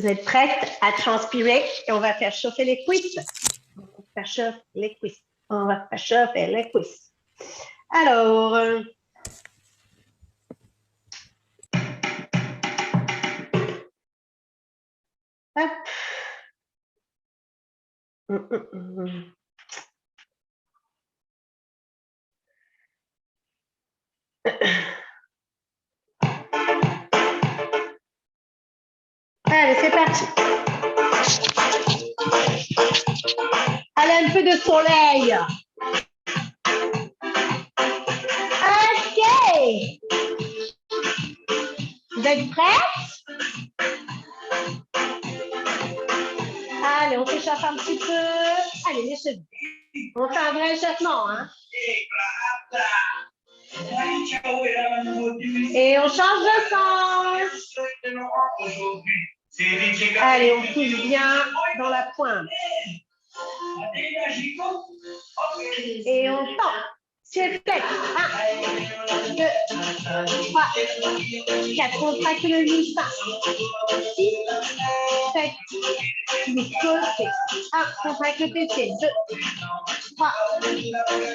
Vous êtes prêtes à transpirer et on va faire chauffer les cuisses. On va faire chauffer les cuisses. On va faire chauffer les cuisses. Alors, hop. Allez, c'est parti. Allez, un peu de soleil. Ok. Vous êtes prêtes? Allez, on s'échauffe un petit peu. Allez, les cheveux. On fait un vrai échauffement, hein? Et on change de sens. Allez, on pousse bien dans la pointe. Et on tend. C'est fait. 1, 2, 3, 4. Contracte le muscle. 6, 7, 8. Côté. 1. Contracte le fessier. 2, 3,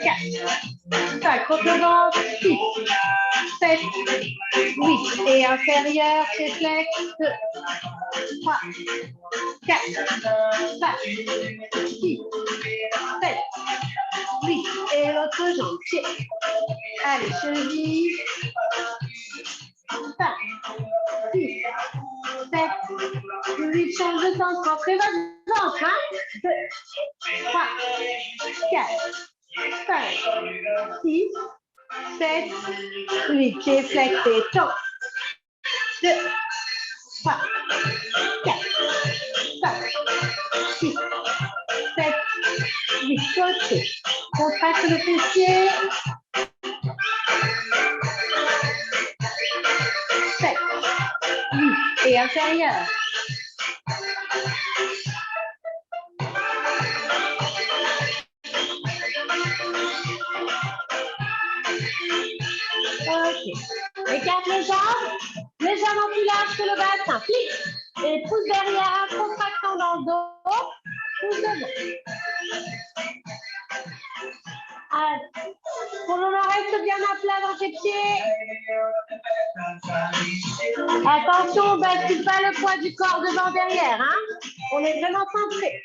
4. 5. Contre le ventre. 6, 7, 8. Et inférieur, c'est flex. 2, 3, 4, 5, 6, 7, 8. Et l'autre jambe. Pied. Allez, cheville. 5, 6, 7, 8. Change de sens. Rentrez votre ventre. 2, 3, 4, 5, 6, 7, 8. Pieds flexés. Temps. 2, 3, 4, 5, 6, 7, 8. Côté. Contracte le fessier. 7, 8. Et inférieur. Ok. Écarte les jambes. Légèrement plus large que le bassin. Plie. Et pousse derrière, contractant dans le dos. Pousse devant. Allez. Pour le moment, reste bien à plat dans tes pieds. Attention, on ne bascule pas le poids du corps devant derrière. Hein. On est vraiment centré.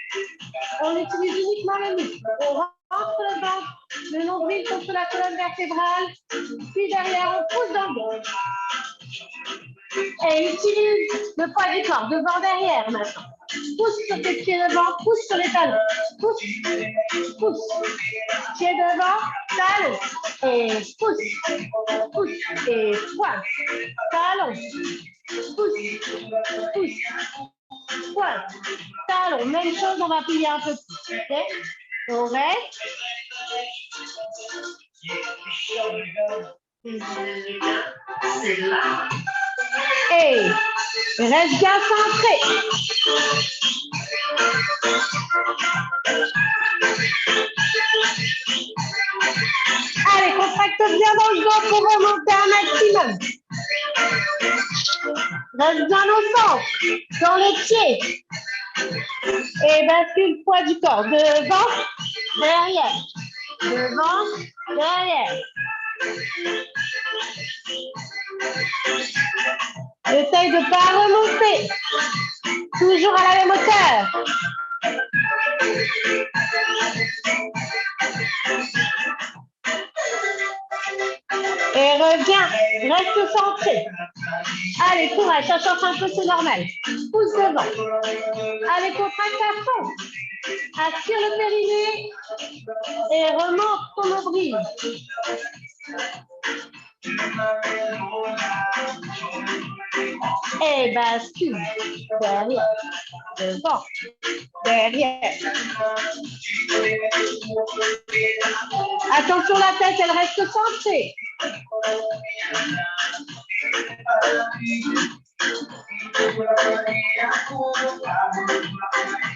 On utilise uniquement le muscle. On rentre le ventre, le nombril contre la colonne vertébrale. Puis derrière, on pousse dans le dos. Et utilise le poids du corps devant derrière maintenant. Pousse sur tes pieds devant, pousse sur les talons. Pousse, pousse. Pieds devant, talons. Et pousse, pousse. Et pointe, talons. Pousse, pousse. Pointe, talons. Même chose, on va plier un peu plus. Okay? On reste. C'est là. Et reste bien centré. Allez, contracte bien dans le dos pour remonter un maximum. Reste bien au centre, dans les pieds. Et bascule le poids du corps. Devant, derrière. Devant, derrière. Essaye de ne pas remonter. Toujours à la même hauteur. Et reviens. Reste centré. Allez, courage. Ça chauffe un peu, c'est normal. Pousse devant. Allez, contracte à fond. Attire le périnée. Et remonte ton nombril. Et bascule. Derrière. Devant. Derrière. Attention, la tête, elle reste centrée.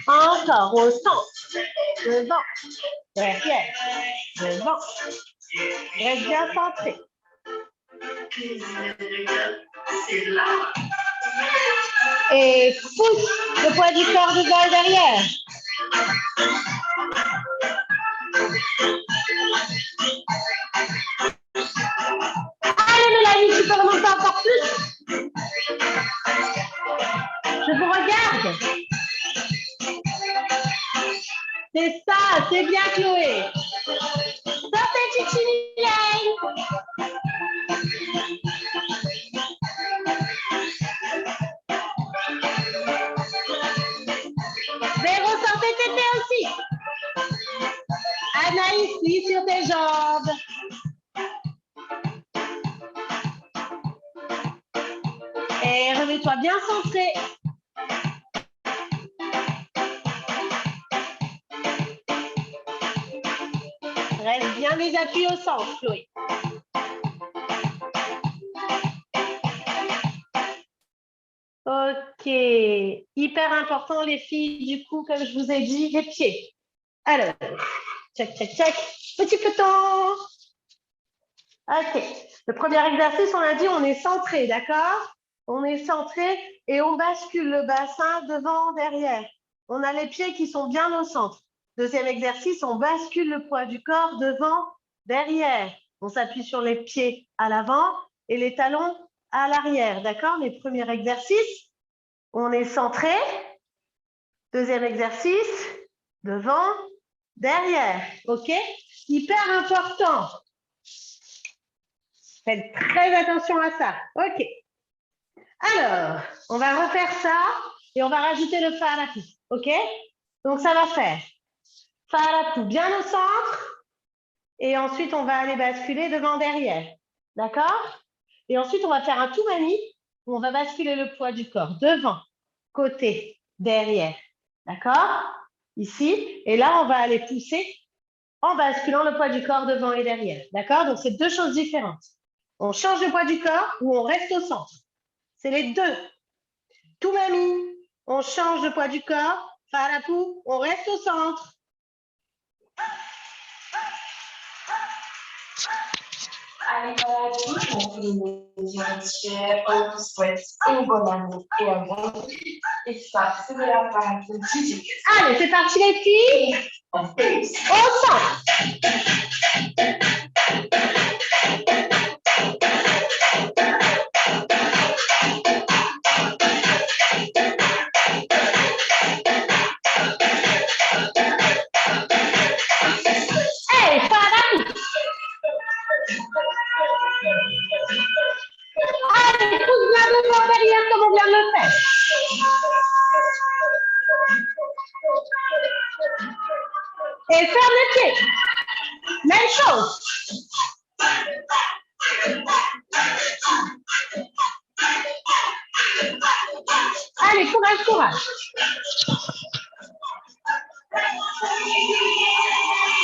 Encore au centre. Devant. Derrière. Devant. Reste bien centré. C'est là. Et pousse le poids du corps devant et derrière. Allez, Mélanie, tu peux remonter encore plus. Je vous regarde. C'est ça, c'est bien, Chloé. Sortez, Chichi Mireille. Véro, sortez, Tété aussi. Anaïs, plie sur tes jambes. Et remets-toi bien centré. Reste bien les appuis au centre, Chloé. Ok. Hyper important, les filles, du coup, comme je vous ai dit, les pieds. Alors, check, check, check. Petit peloton. Ok. Le premier exercice, on a dit, on est centré, d'accord? On est centré et on bascule le bassin devant, derrière. On a les pieds qui sont bien au centre. Deuxième exercice, on bascule le poids du corps devant, derrière. On s'appuie sur les pieds à l'avant et les talons à l'arrière, d'accord? Les premiers exercices, on est centré. Deuxième exercice, devant, derrière, ok? Hyper important. Faites très attention à ça, ok? Alors, on va refaire ça et on va rajouter le faratu, ok? Donc, ça va faire faratu bien au centre et ensuite, on va aller basculer devant, derrière, d'accord? Et ensuite, on va faire un toumani où on va basculer le poids du corps devant, côté, derrière, d'accord? Ici, et là, on va aller pousser en basculant le poids du corps devant et derrière, d'accord? Donc, c'est deux choses différentes. On change le poids du corps ou on reste au centre. C'est les deux. Toumami, on change le poids du corps. Faratu, on reste au centre. Allez, voilà, donc les héritiers, on vous souhaite une bonne année et un bon et ça, c'est de la part de Gigi. Allez, c'est parti les filles. Au centre. Allez, pousse bien devant, derrière, comme on vient de le faire. Et ferme les pieds. Même chose. Allez, courage, courage.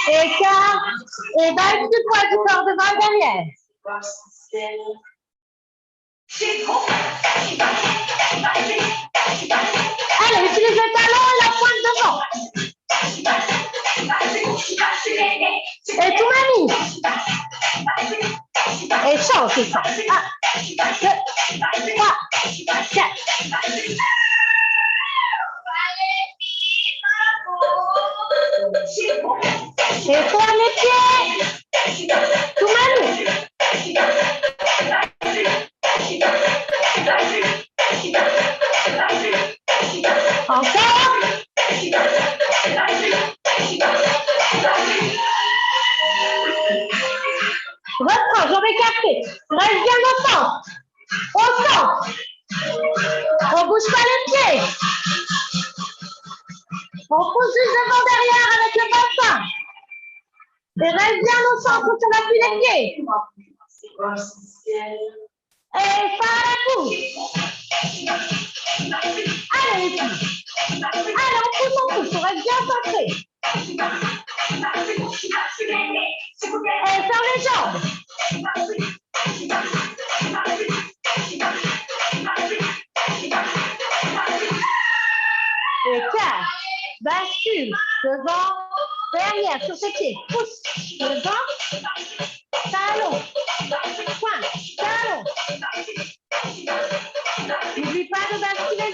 Écart. Et baisse du poids du corps devant et derrière. Allez, utilise le talon et la pointe devant. Et tout mamie. Et change, c'est ça. 1, 2, 3, 4. Et ferme les pieds. Tout mamie. Encore. Reprends, jambes écartées. Reste bien au centre. Au centre. On ne bouge pas les pieds. On pousse juste devant derrière avec le bassin. Et reste bien au centre sur l'appui des pieds. Et faratu. Allez les filles. Allez, on pousse, on reste bien centré. Et ferme les jambes. Et 4. Bascule. Devant. Derrière. Sur ses pieds. Pousse. Devant. Talon. Pointe. Talon. N'oublie pas de basculer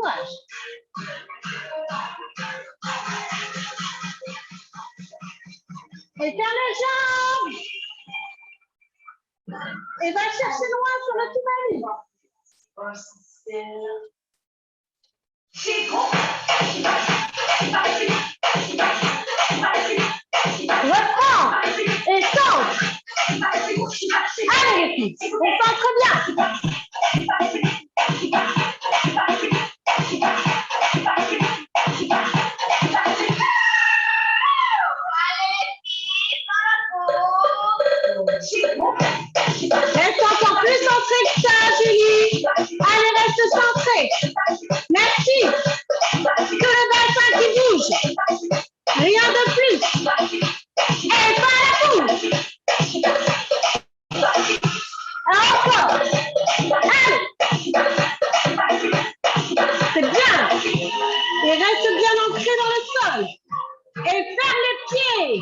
courage. Et ferme les jambes. Et va chercher loin sur le Toumani. Reprends et centre. Allez les filles, on centre bien. Reste encore plus centré que ça, Julie. Allez, reste centré. Merci. Que le bassin qui bouge. Rien de plus. Et pas la bouche. Encore. Allez. C'est bien. Et reste bien ancré dans le sol. Et ferme les pieds.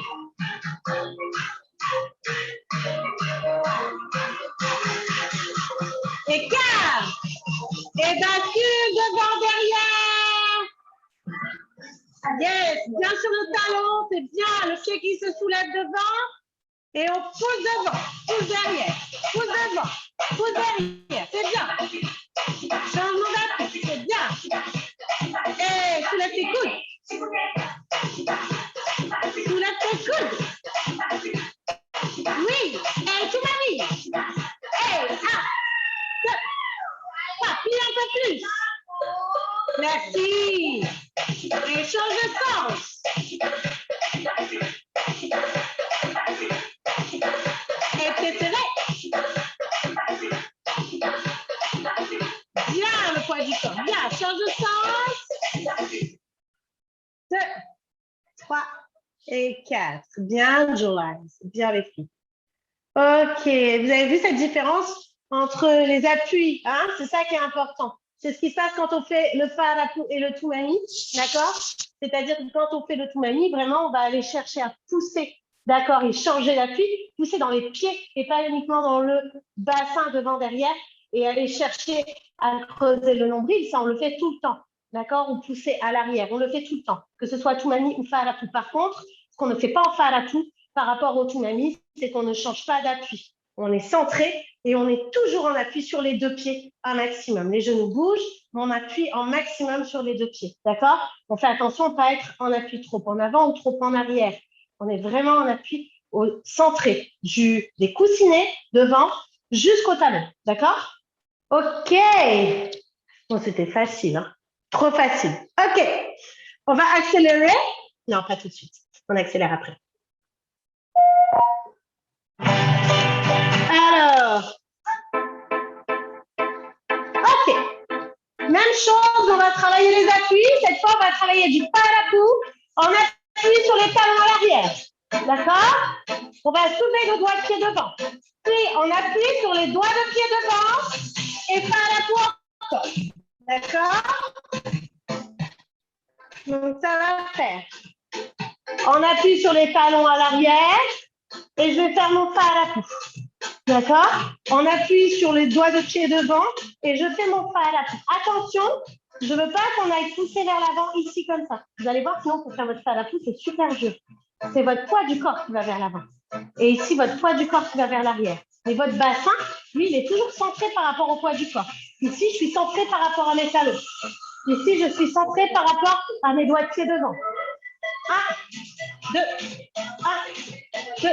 Écart. Et bascule devant, derrière. Yes, bien sur le talon, c'est bien. Le pied qui se soulève devant. Et on pousse devant, pousse derrière, pousse devant, pousse derrière. C'est bien. Changement d'appui, c'est bien. Et soulève tes coudes. Soulève tes coudes. Oui, et tout ma vie. Et plie un peu plus. Merci. Et change de sens. Et t'étirer. Bien le poids du corps. Bien, change de sens. 2, 3 et 4. Bien, Joanne. Bien les filles. Ok, vous avez vu cette différence entre les appuis, hein? C'est ça qui est important. C'est ce qui se passe quand on fait le Fa'arapu et le Toumani, d'accord? C'est-à-dire que quand on fait le Toumani, vraiment, on va aller chercher à pousser, d'accord, et changer d'appui, pousser dans les pieds et pas uniquement dans le bassin devant-derrière et aller chercher à creuser le nombril. Ça, on le fait tout le temps, d'accord? Ou pousser à l'arrière, on le fait tout le temps, que ce soit Toumani ou Fa'arapu. Par contre, ce qu'on ne fait pas en Fa'arapu par rapport au Toumani, c'est qu'on ne change pas d'appui. On est centré et on est toujours en appui sur les deux pieds un maximum. Les genoux bougent, mais on appuie en maximum sur les deux pieds. D'accord? On fait attention à ne pas être en appui trop en avant ou trop en arrière. On est vraiment en appui centré des coussinets devant jusqu'au talon. D'accord? OK. Bon, c'était facile. Hein? Trop facile. OK. On va accélérer. Non, pas tout de suite. On accélère après. Alors, ok. Même chose, on va travailler les appuis. Cette fois, on va travailler du Fa'arapu en appui sur les talons à l'arrière. D'accord? On va soulever le doigt de pied devant. Puis, on appuie sur les doigts de pied devant et Fa'arapu encore. D'accord? Donc, ça va faire. On appuie sur les talons à l'arrière et je vais faire mon Fa'arapu. D'accord? On appuie sur les doigts de pied devant et je fais mon Fa'arapu. Attention, je ne veux pas qu'on aille pousser vers l'avant ici comme ça. Vous allez voir, sinon pour faire votre Fa'arapu, c'est super dur. C'est votre poids du corps qui va vers l'avant. Et ici, votre poids du corps qui va vers l'arrière. Et votre bassin, lui, il est toujours centré par rapport au poids du corps. Ici, je suis centrée par rapport à mes talons. Ici, je suis centrée par rapport à mes doigts de pied devant. 1, 2, 1, 2,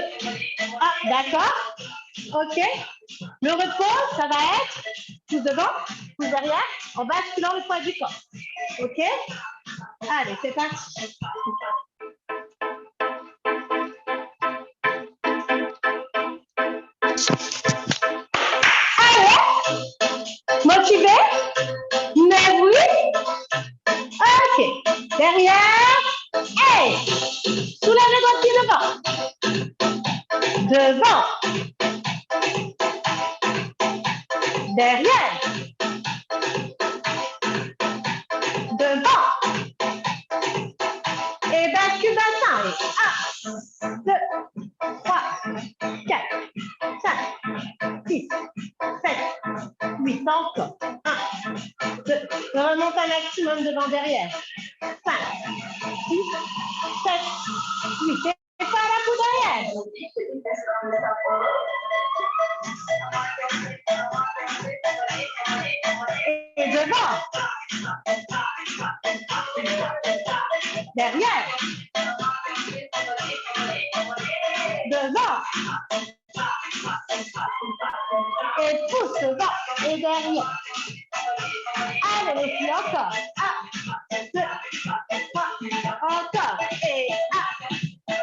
1, d'accord? OK. Le repos, ça va être plus devant, plus derrière, en basculant le poids du corps. OK? Allez, c'est parti. Allez, motivé? Mais oui. OK. Derrière. Hey! Soulève les doigts de pied devant. Devant. Derrière. Devant. Et bascule bassin. 1, 2, 3, 4, 5, 6, 7, 8. Encore. 1, 2 Je remonte un maximum devant derrière. 5, 6, 7, 8. Et pas la coup derrière. Et devant. Derrière. Devant. Et pousse devant et derrière. Allez les filles, encore. 1, 2, 3, encore. Et 1, 2,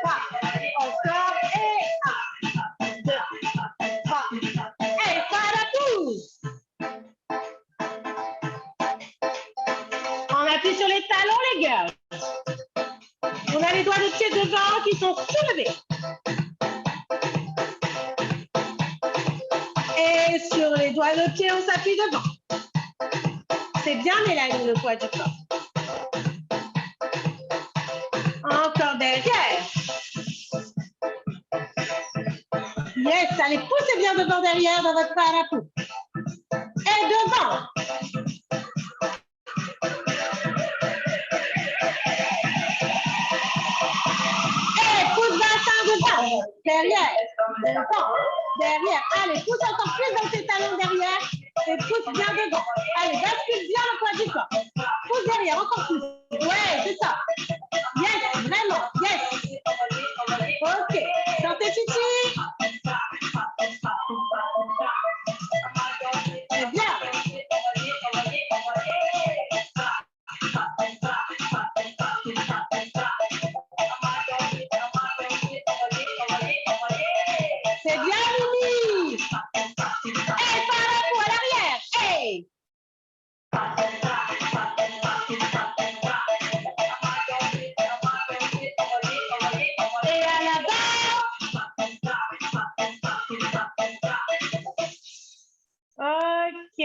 3, encore. Et 1, 2, 3. Et pas la pousse. On appuie sur les talons, les girls. On a les doigts de pied devant qui sont soulevés. Et sur les doigts de pied, on s'appuie devant. C'est bien, Mélanie, le poids du corps. Encore derrière. Yes, allez, poussez bien devant derrière dans votre parapluie. Et devant. Et pousse bassin devant. Derrière. Devant. Derrière. Allez, pousse encore plus dans tes talons derrière. Et pousse bien devant. Allez, bascule bien le poids du corps. Pousse derrière, encore plus. Ouais, c'est ça. Yes, vraiment. Yes. Ok. Sentez Titi. C'est bien. C'est bien, Mimi. Et par la peau à l'arrière. Hey. Et à l'avant. Ok.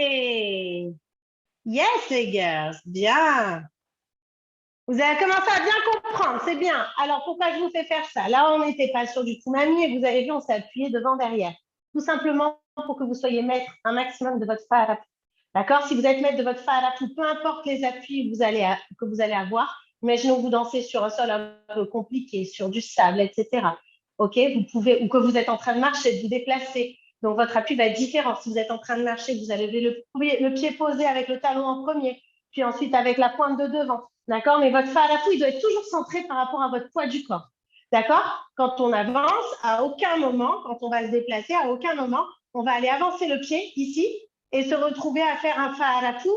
Yes, les girls. Bien. Vous avez commencé à bien comprendre, c'est bien. Alors, pourquoi je vous fais faire ça? Là, on n'était pas sur du Tsunami et vous avez vu, on s'est appuyé devant, derrière. Tout simplement pour que vous soyez maître un maximum de votre Fa'arapu. D'accord? Si vous êtes maître de votre Fa'arapu, peu importe les appuis que vous allez avoir, imaginons que vous dansez sur un sol un peu compliqué, sur du sable, etc. OK? Vous pouvez, ou que vous êtes en train de marcher, de vous déplacer. Donc, votre appui va être différent. Si vous êtes en train de marcher, vous allez lever le pied posé avec le talon en premier, puis ensuite avec la pointe de devant. D'accord? Mais votre Fa'arapu, il doit être toujours centré par rapport à votre poids du corps. D'accord? Quand on avance, à aucun moment, quand on va se déplacer, à aucun moment, on va aller avancer le pied ici et se retrouver à faire un Fa'arapu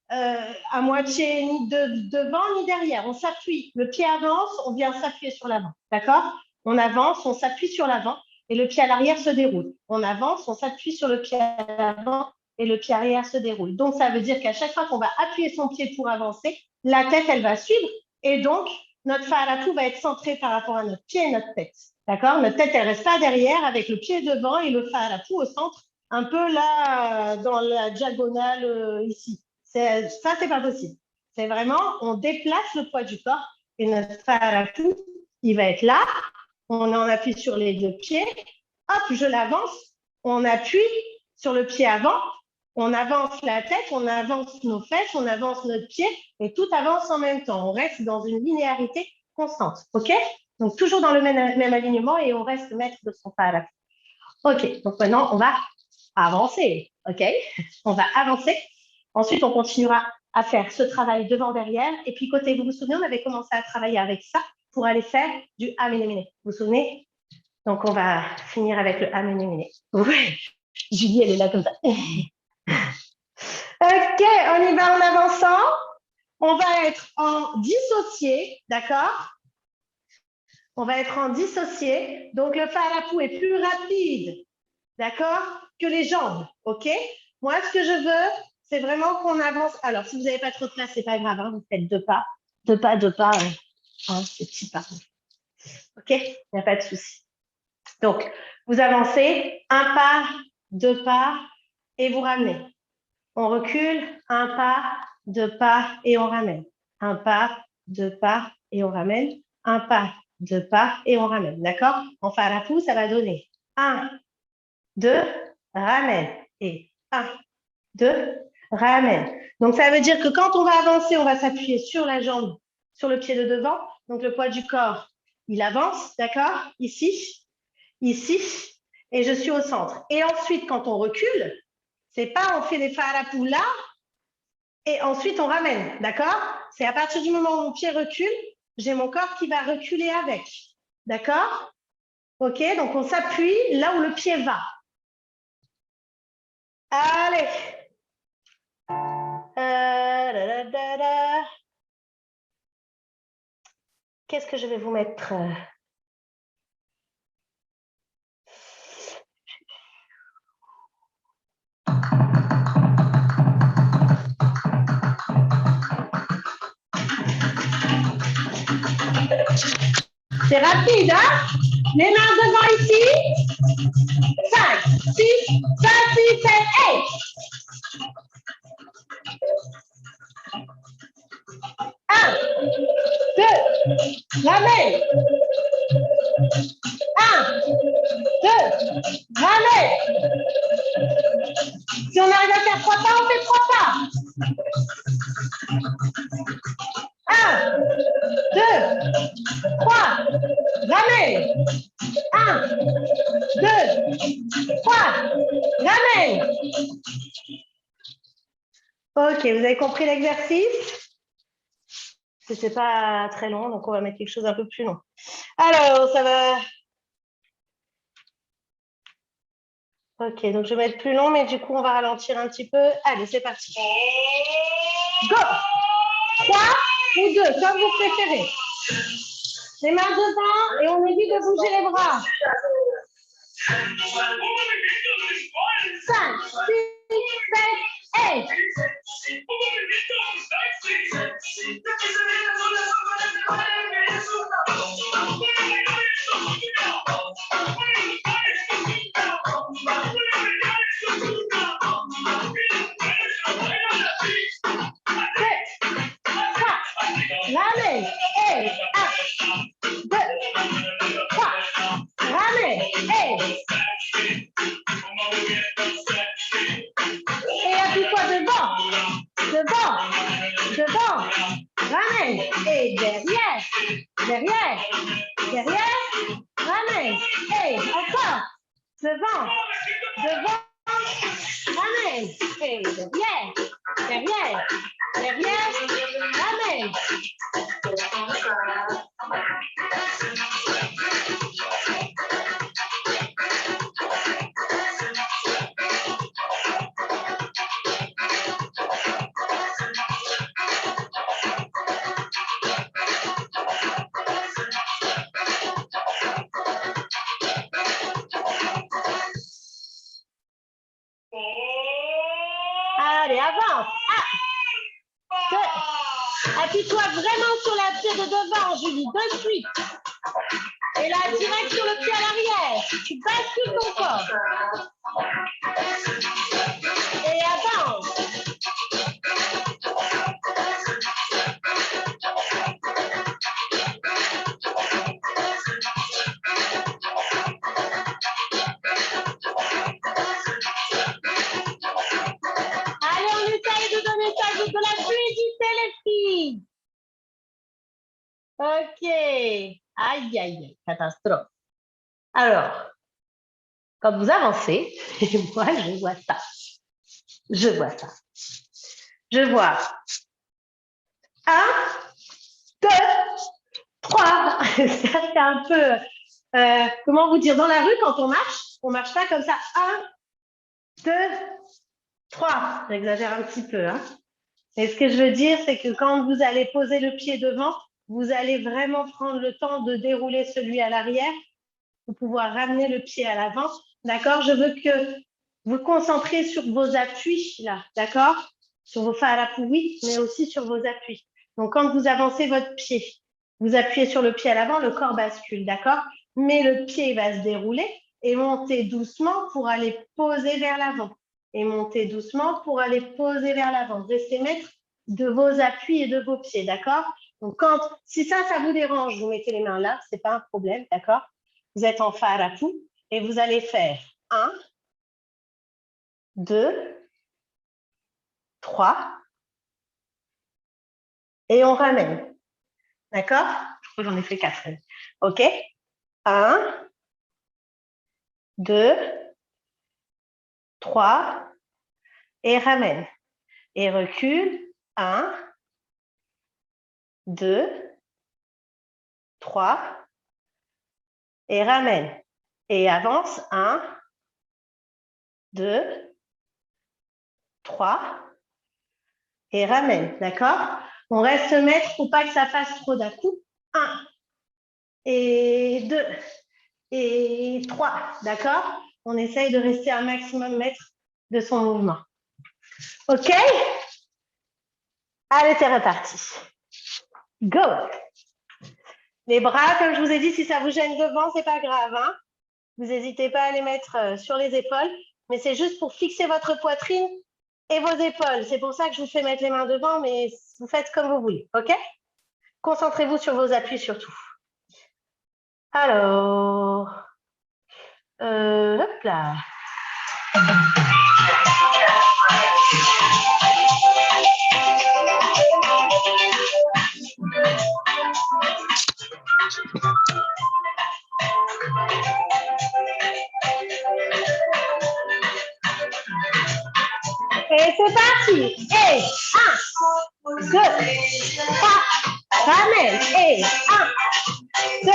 à moitié ni devant ni derrière. On s'appuie, le pied avance, on vient s'appuyer sur l'avant. D'accord? On avance, on s'appuie sur l'avant et le pied à l'arrière se déroule. On avance, on s'appuie sur le pied à l'avant et le pied arrière se déroule. Donc, ça veut dire qu'à chaque fois qu'on va appuyer son pied pour avancer, la tête, elle va suivre et donc, notre Fa'arapu va être centré par rapport à notre pied et notre tête. D'accord? Notre tête, elle reste pas derrière avec le pied devant et le Fa'arapu au centre, un peu là, dans la diagonale ici. Ça, c'est pas possible. C'est vraiment, on déplace le poids du corps et notre Fa'arapu, il va être là. On en appuie sur les deux pieds. Hop, je l'avance. On appuie sur le pied avant. On avance la tête, on avance nos fesses, on avance notre pied et tout avance en même temps. On reste dans une linéarité constante. OK? Donc, toujours dans le même alignement et on reste maître de son Fa'arapu. OK. Donc, maintenant, on va avancer. OK? On va avancer. Ensuite, on continuera à faire ce travail devant-derrière. Et puis, côté, vous vous souvenez, on avait commencé à travailler avec ça pour aller faire du Amenemene. Vous vous souvenez? Donc, on va finir avec le Amenemene. Oui. Julie, elle est là comme ça. OK, on y va en avançant. On va être en dissocié, d'accord? On va être en dissocié. Donc, le Fa'arapu est plus rapide, d'accord, que les jambes, OK? Moi, ce que je veux, c'est vraiment qu'on avance. Alors, si vous n'avez pas trop de place, c'est pas grave, hein, vous faites deux pas, c'est petit pas. OK? Il n'y a pas de souci. Donc, vous avancez, un pas, deux pas, et vous ramenez. On recule, un pas, deux pas, et on ramène. Un pas, deux pas, et on ramène. Un pas, deux pas, et on ramène. D'accord? En Fa'arapu, ça va donner 1, 2, ramène. Et 1, 2, ramène. Donc, ça veut dire que quand on va avancer, on va s'appuyer sur la jambe, sur le pied de devant. Donc, le poids du corps, il avance, d'accord? Ici, ici, et je suis au centre. Et ensuite, quand on recule, c'est pas on fait des farapous là, et ensuite on ramène, d'accord? C'est à partir du moment où mon pied recule, j'ai mon corps qui va reculer avec, d'accord? Ok, donc on s'appuie là où le pied va. Allez. Qu'est-ce que je vais vous mettre? C'est rapide, hein? Les mains devant ici. 5, 6, 5, 6, 7, 8. 1, 2, ramène. 1, 2, ramène. Si on arrive à faire 3 pas, on fait 3 pas. 1, 2, 3, ramène. 1, 2, 3, ramène. Ok, vous avez compris l'exercice? Ce n'est pas très long, donc on va mettre quelque chose un peu plus long. Alors, ça va... Ok, donc je vais mettre plus long, mais du coup, on va ralentir un petit peu. Allez, c'est parti. Go! 3 ou 2, comme vous préférez. Les mains devant et on évite de bouger les bras. 5, 6, 7, 8. Ramène. 1, 2, 3. Ramène. Et appuie-toi devant. Devant. Devant. Ramène. Et derrière. Derrière. Derrière. Ramène. Et encore. Devant. Devant. Ramène. Et derrière. Derrière. Derrière. Ramène. Allez, avance. 1, 2. Appuie-toi vraiment sur la pied de devant, Julie, de suite. Et là, direct sur le pied à l'arrière. Tu bascules ton corps. Et avance. Allez, on essaye de donner ça de la fluidité, les filles. Ok. Aïe, aïe, aïe, catastrophe. Alors, quand vous avancez, moi, je vois ça. Je vois ça. Je vois 1, 2, 3. Ça, c'est un peu, comment vous dire, dans la rue, quand on marche pas comme ça. 1, 2, 3. J'exagère un petit peu. Hein. Et ce que je veux dire, c'est que quand vous allez poser le pied devant, vous allez vraiment prendre le temps de dérouler celui à l'arrière pour pouvoir ramener le pied à l'avant. D'accord? Je veux que vous concentrez sur vos appuis, là. D'accord? Sur vos farapouis, mais aussi sur vos appuis. Donc, quand vous avancez votre pied, vous appuyez sur le pied à l'avant, le corps bascule. D'accord? Mais le pied va se dérouler et monter doucement pour aller poser vers l'avant. Et monter doucement pour aller poser vers l'avant. Restez maître de vos appuis et de vos pieds. D'accord? Donc, si ça vous dérange, vous mettez les mains là, ce n'est pas un problème. D'accord? Vous êtes en farapou et vous allez faire 1, 2, 3. Et on ramène. D'accord? Je crois que j'en ai fait 4. OK? 1, 2, 3. Et ramène. Et recule. 1, 2, 3. Et ramène. Et avance. 1, 2, 3. Et ramène. D'accord? On reste mètre pour pas que ça fasse trop d'un coup. 1 et 2 et 3. D'accord? On essaye de rester un maximum mètre de son mouvement. OK? Allez, c'est reparti. Go! Les bras, comme je vous ai dit, si ça vous gêne devant, c'est pas grave. Hein? Vous n'hésitez pas à les mettre sur les épaules, mais c'est juste pour fixer votre poitrine et vos épaules. C'est pour ça que je vous fais mettre les mains devant, mais vous faites comme vous voulez. OK? Concentrez-vous sur vos appuis surtout. Alors, hop là. Et c'est parti. Et 1, 2, 3. Ramène. Et 1, 2,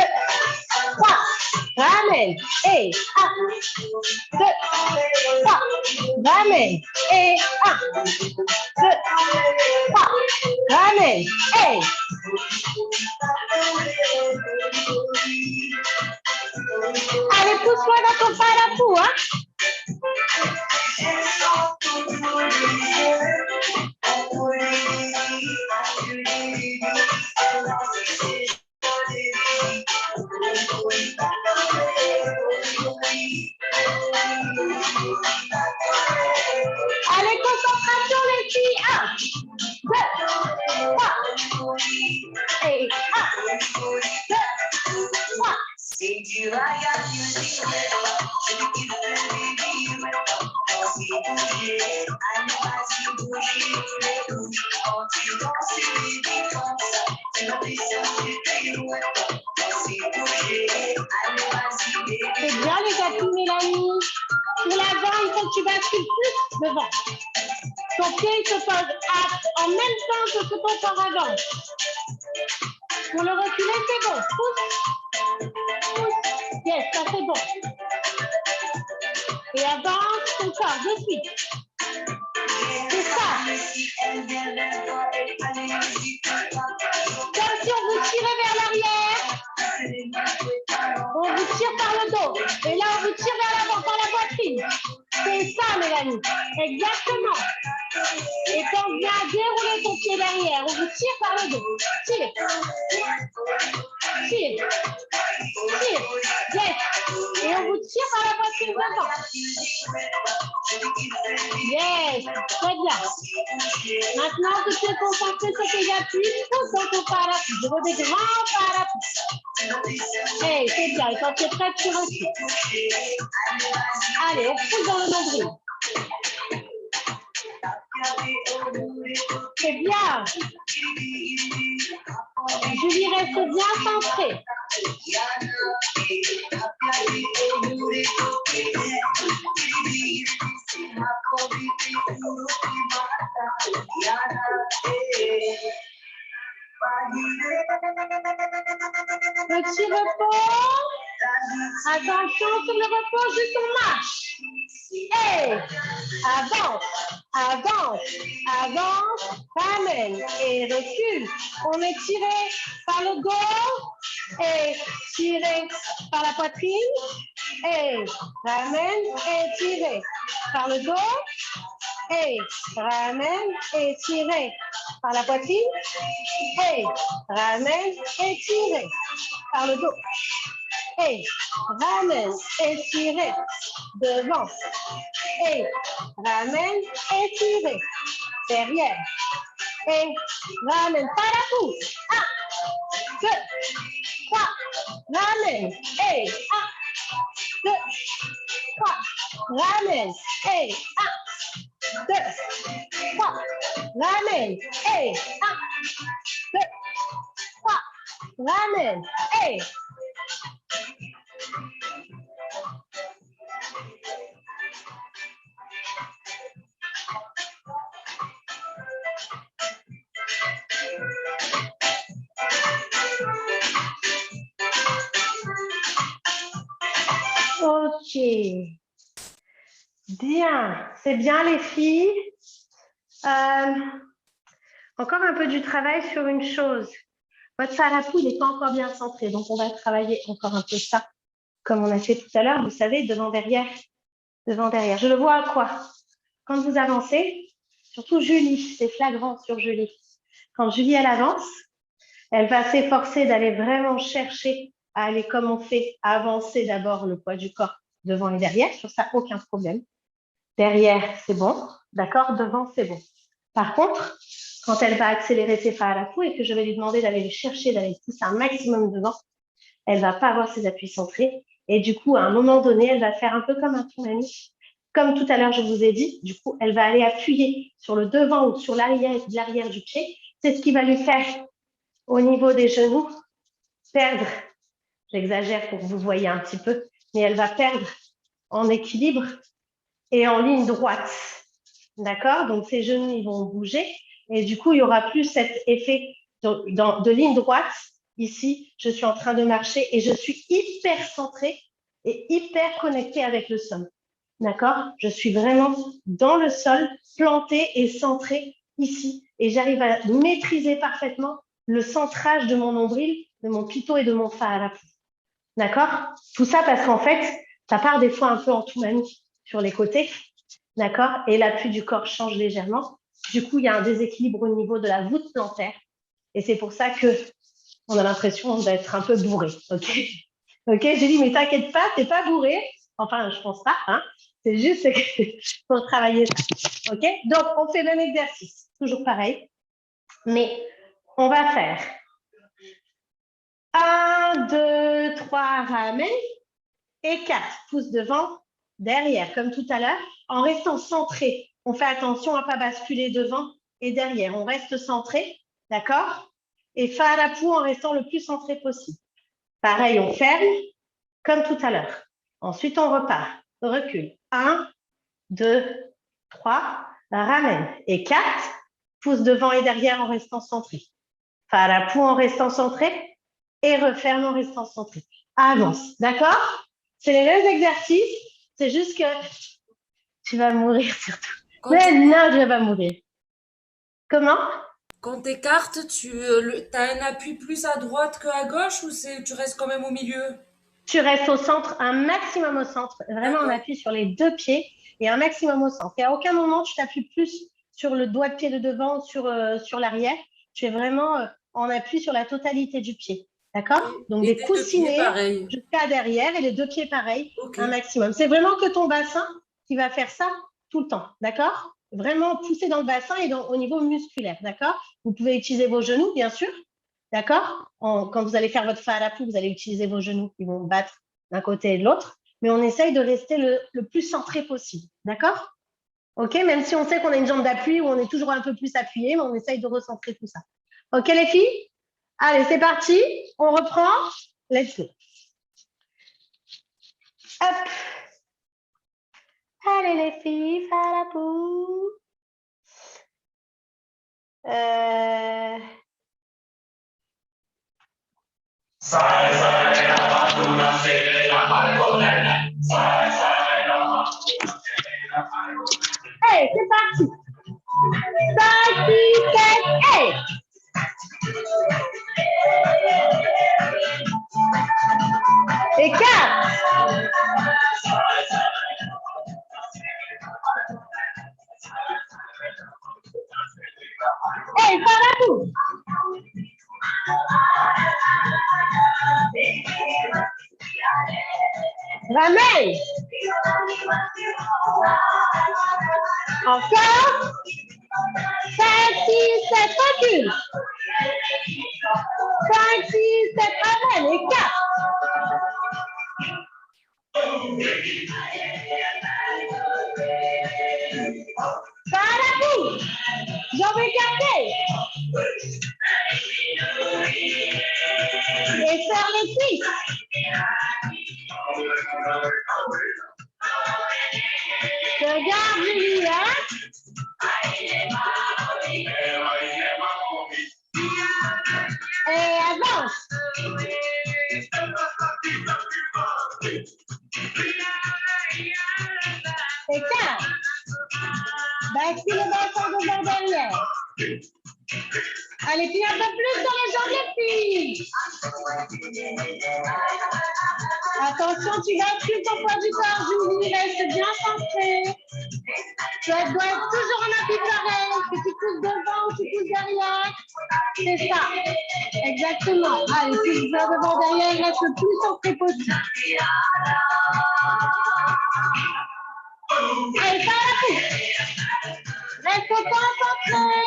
3. Ramène. Et 1, 2, 3. Ramène. Et 1, 2, 3. Ramène. Et. Allez, pousse-moi dans ton parapluie, hein. Allez, concentration les filles. 1, 2, 3. Et 1, 2, 3. C'est bien les appuis, Mélanie. Sur l'avant, il faut que tu bascules plus devant. Ton pied il se pose en même temps que ce ton corps avant. Pour le reculer, c'est bon. Pousse. Pousse. Yes, ça c'est bon. Et avance ton corps de suite. C'est ça. Comme si on vous tirait vers l'arrière. On vous tire par le dos. Et là, on vous tire vers l'avant par la poitrine. C'est ça, Mélanie. Exactement. Et quand on vient dérouler ton pied derrière, on vous tire par le dos. Tire. Tire. Tire. Yes. Et on vous tire par la poitrine devant. Yes. Très bien. Maintenant que tu es concentré sur tes appuis, pousse dans ton parapluie. Je veux des grands parapluies. Hey, c'est bien. Et quand tu es prêt, tu recules. Allez, on pousse dans le nombril. C'est bien. Julie reste bien centrée. Petit repos. Attention sur le repos, juste on marche. Et avance, avance, avance, ramène et recule. On est tiré par le dos et tiré par la poitrine et ramène et tiré par le dos et ramène et tiré par la poitrine et ramène et tiré par le dos. Et ramène et tirez devant. Et ramène et tirez derrière. Et ramène pas la pousse. 1, 2, 3. Ramène et 1, 2, 3. Ramène et 1, 2, 3. ramène, et 1, 2, 3, ramène, et ok. Bien, c'est bien les filles. Encore un peu du travail sur une chose. Votre farapou n'est pas encore bien centré, donc on va travailler encore un peu ça, comme on a fait tout à l'heure, vous savez, devant, derrière, devant, derrière. Je le vois à quoi? Quand vous avancez, surtout Julie, c'est flagrant sur Julie. Quand Julie, elle avance, elle va s'efforcer d'aller vraiment chercher à aller, comme on fait, à avancer d'abord le poids du corps devant et derrière. Sur ça, aucun problème. Derrière, c'est bon. D'accord? Devant, c'est bon. Par contre, quand elle va accélérer ses pas à la poule et que je vais lui demander d'aller les chercher, d'aller pousser un maximum devant, elle ne va pas avoir ses appuis centrés. Et du coup, à un moment donné, elle va faire un peu comme un tsunami. Comme tout à l'heure, je vous ai dit, du coup, elle va aller appuyer sur le devant ou sur l'arrière du pied. C'est ce qui va lui faire, au niveau des genoux, perdre, j'exagère pour que vous voyez un petit peu, mais elle va perdre en équilibre et en ligne droite. D'accord? Donc, ses genoux, ils vont bouger. Et du coup, il n'y aura plus cet effet de ligne droite. Ici, je suis en train de marcher et je suis hyper centrée et hyper connectée avec le sol. D'accord? Je suis vraiment dans le sol, plantée et centrée ici. Et j'arrive à maîtriser parfaitement le centrage de mon nombril, de mon pito et de mon fa à la fois. D'accord? Tout ça parce qu'en fait, ça part des fois un peu en toumanie sur les côtés. D'accord? Et l'appui du corps change légèrement. Du coup, il y a un déséquilibre au niveau de la voûte plantaire. Et c'est pour ça qu'on a l'impression d'être un peu bourré. OK? OK? J'ai dit, mais t'inquiète pas, t'es pas bourré. Enfin, je pense pas. Hein? C'est juste pour travailler ça. OK? Donc, on fait le même exercice. Toujours pareil. Mais on va faire 1, 2, 3, ramène. Et 4, pouces devant, derrière, comme tout à l'heure, en restant centré. On fait attention à ne pas basculer devant et derrière. On reste centré, d'accord? Et fa à la poule en restant le plus centré possible. Pareil, on ferme, comme tout à l'heure. Ensuite, on repart. Recule. 1, 2, 3, ramène. Et 4, pouces devant et derrière en restant centré. Fa à la poule en restant centré et referme en restant centré. Avance, d'accord? C'est les mêmes exercices, c'est juste que tu vas mourir surtout. Mais non, je ne vais pas mourir. Comment? Quand tu écartes, tu as un appui plus à droite que à gauche ou tu restes quand même au milieu? Tu restes au centre, un maximum au centre. Vraiment, on appuie sur les deux pieds et un maximum au centre. Et à aucun moment, tu t'appuies plus sur le doigt de pied de devant, sur l'arrière. Tu es vraiment en appui sur la totalité du pied. D'accord? Donc, des coussinets jusqu'à derrière et les deux pieds pareils, un maximum. C'est vraiment que ton bassin qui va faire ça tout le temps. D'accord? Vraiment pousser dans le bassin et au niveau musculaire. D'accord? Vous pouvez utiliser vos genoux, bien sûr. D'accord? Quand vous allez faire votre fa à la poule, vous allez utiliser vos genoux qui vont battre d'un côté et de l'autre. Mais on essaye de rester le plus centré possible. D'accord? OK? Même si on sait qu'on a une jambe d'appui ou on est toujours un peu plus appuyé, mais on essaye de recentrer tout ça. OK, les filles? Allez, c'est parti. On reprend. Let's go. Hop. Allez, les filles, fa à la poule. Hey, c'est parti. 5, 6, 7, hey. Et 4. Hey, par la boue. Ramène. Encore. 5, 6, 7, recule. 5, 6, 7, ramène. Et 4. Par la boue. Jambes écartées. Et faire les cuisses. Regarde, Julie, hein? Et avance. Et 4. Bascule le bassin devant derrière. Allez, puis un peu plus dans les jambes, les filles. Attention, tu bascules ton poids du corps, Julie. Reste bien centré. Tu dois être toujours en appui pareil. Que tu pousses devant ou tu pousses derrière. C'est ça. Exactement. Allez, pousse vers devant, derrière. Reste le plus centré possible. Allez, pas la pousse. Reste concentré.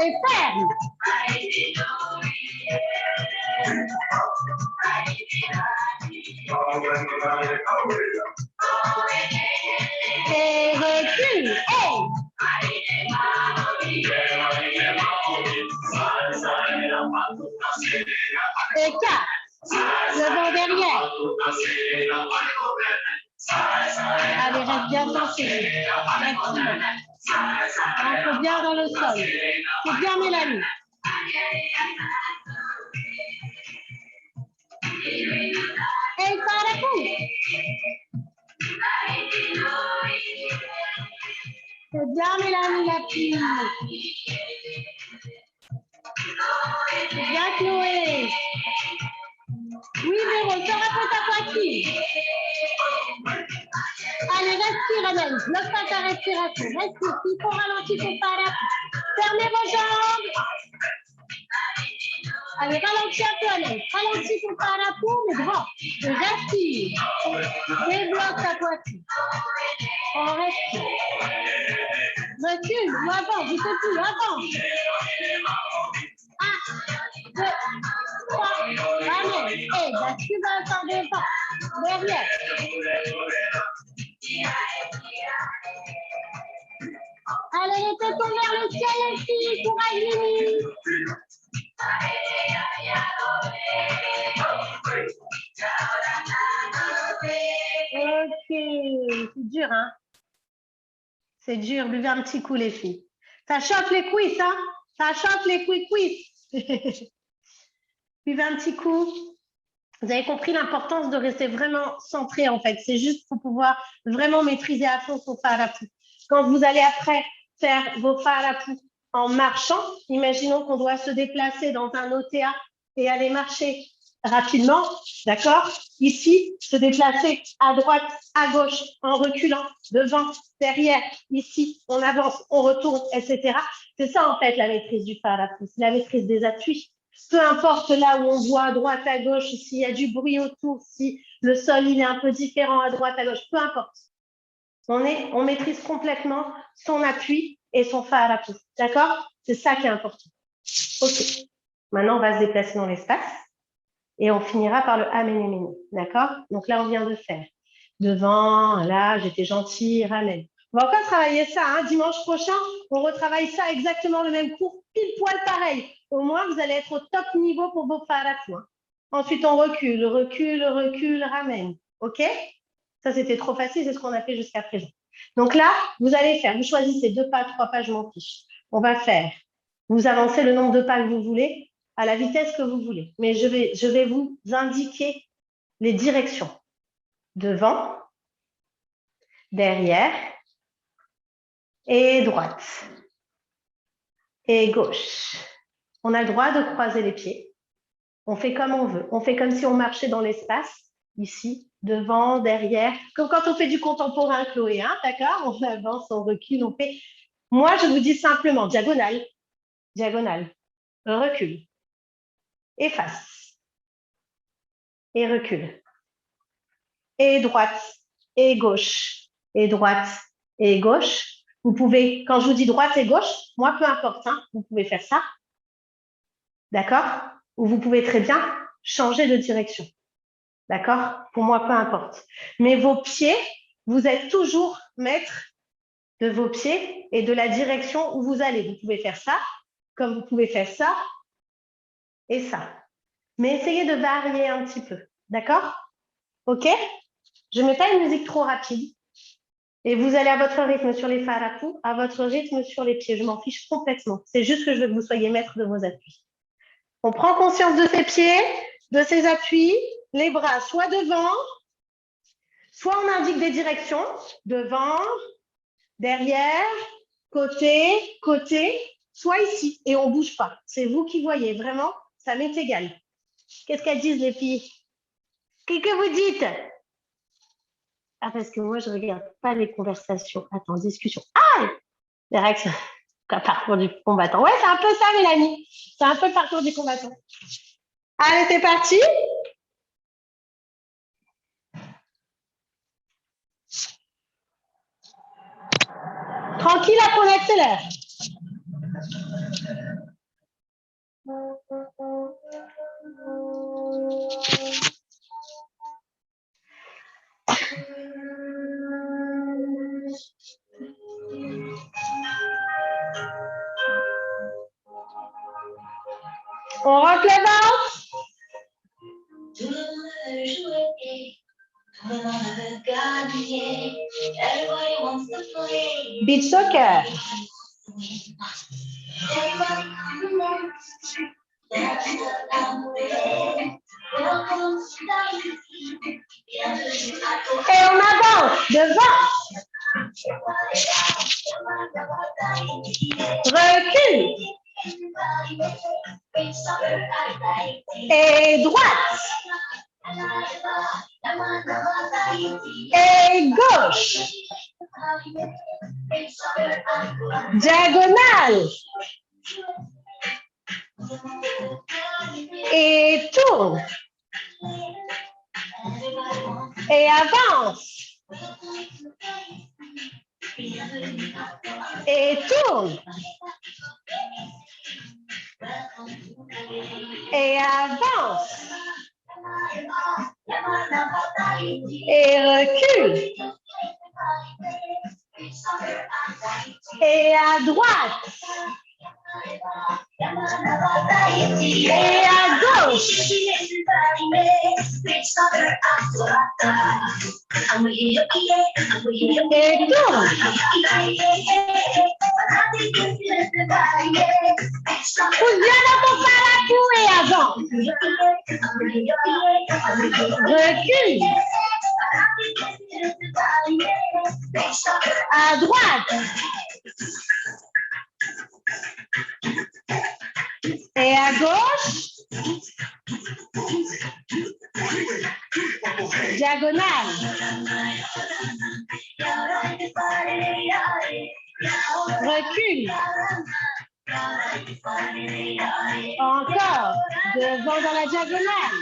Et ferme. Et recule. Hey. Et 4. Devant derrière. Allez, reste bien centré. Rentre bien dans le sol. C'est bien, Mélanie. Et par la pousse. C'est bien, Mélanie, la fille. C'est bien, Chloé. Oui, Véro, sors un peu ta poitrine. Allez, respire, Hélène. Bloque pas ta respiration. Respire. Il faut ralentir ton pas à la pousse. Fermez vos jambes. Allez, ralentis un peu, Hélène. Ralentis ton pas à la pousse, mais droit. Respire. Débloque ta poitrine. On respire. Recule ou avance, je te dis, avance. 1, 2, 3, ramène. Et bascule dans le sang devant. Derrière. Allez, les têtes vers le ciel, les filles, courage, Lily. Ok, c'est dur, hein? C'est dur, buvez un petit coup, les filles. Ça chauffe les cuisses, hein? Ça chauffe les cuisses. Buvez un petit coup. Vous avez compris l'importance de rester vraiment centré, en fait. C'est juste pour pouvoir vraiment maîtriser à fond son fa à la pousse. Quand vous allez après faire vos fa à la pousse en marchant, imaginons qu'on doit se déplacer dans un OTA et aller marcher rapidement, d'accord? Ici, se déplacer à droite, à gauche, en reculant, devant, derrière, ici, on avance, on retourne, etc. C'est ça, en fait, la maîtrise du fa à la pousse, la maîtrise des appuis. Peu importe là où on voit à droite, à gauche, s'il y a du bruit autour, si le sol il est un peu différent à droite, à gauche, peu importe. On maîtrise complètement son appui et son fa à la pousse. D'accord? C'est ça qui est important. OK. Maintenant, on va se déplacer dans l'espace et on finira par le améné-méné. D'accord? Donc là, on vient de faire devant, là, j'étais gentille, ramène. On va encore travailler ça. Hein. Dimanche prochain, on retravaille ça exactement le même cours, pile poil pareil. Au moins, vous allez être au top niveau pour vos fa à la pousse. Hein. Ensuite, on recule, recule, recule, ramène. OK? Ça, c'était trop facile, c'est ce qu'on a fait jusqu'à présent. Donc là, vous allez faire, vous choisissez 2 pas, 3 pas, je m'en fiche. On va faire, vous avancez le nombre de pas que vous voulez, à la vitesse que vous voulez. Mais je vais vous indiquer les directions. Devant, derrière, et droite, et gauche. On a le droit de croiser les pieds. On fait comme on veut. On fait comme si on marchait dans l'espace, ici, devant, derrière. Comme quand on fait du contemporain, Chloé, hein, d'accord? On avance, on recule, on fait... Moi, je vous dis simplement diagonale, diagonale, recule, efface, et recule, et droite, et gauche, et droite, et gauche. Vous pouvez, quand je vous dis droite et gauche, moi, peu importe, hein, vous pouvez faire ça, d'accord? Ou vous pouvez très bien changer de direction, d'accord? Pour moi, peu importe. Mais vos pieds, vous êtes toujours maître de vos pieds et de la direction où vous allez. Vous pouvez faire ça, comme vous pouvez faire ça et ça. Mais essayez de varier un petit peu. D'accord? OK? Je ne mets pas une musique trop rapide. Et vous allez à votre rythme sur les farapu, à votre rythme sur les pieds. Je m'en fiche complètement. C'est juste que je veux que vous soyez maître de vos appuis. On prend conscience de ses pieds, de ses appuis, les bras soit devant, soit on indique des directions, devant, derrière, côté, côté, soit ici. Et on ne bouge pas. C'est vous qui voyez. Vraiment, ça m'est égal. Qu'est-ce qu'elles disent, les filles? Qu'est-ce que vous dites? Ah, parce que moi, je ne regarde pas les conversations. Attends, discussion. Ah! Les réactions. Parcours du combattant. Ouais, c'est un peu ça, Mélanie. C'est un peu le parcours du combattant. Allez, c'est parti. Tranquille, après on accélère. On rentre les ventres. Beach soccer. Et on avance devant. Recule. Et droite. Et gauche. Diagonale. Et tourne. Et avance. Et tourne. Et avance. Et recule. Et à droite. Et à gauche. Et tourne. Pousse bien dans ton parapluie et avance. Recule. À droite. Et à gauche. Diagonale. Recule. Encore. Devant dans la diagonale.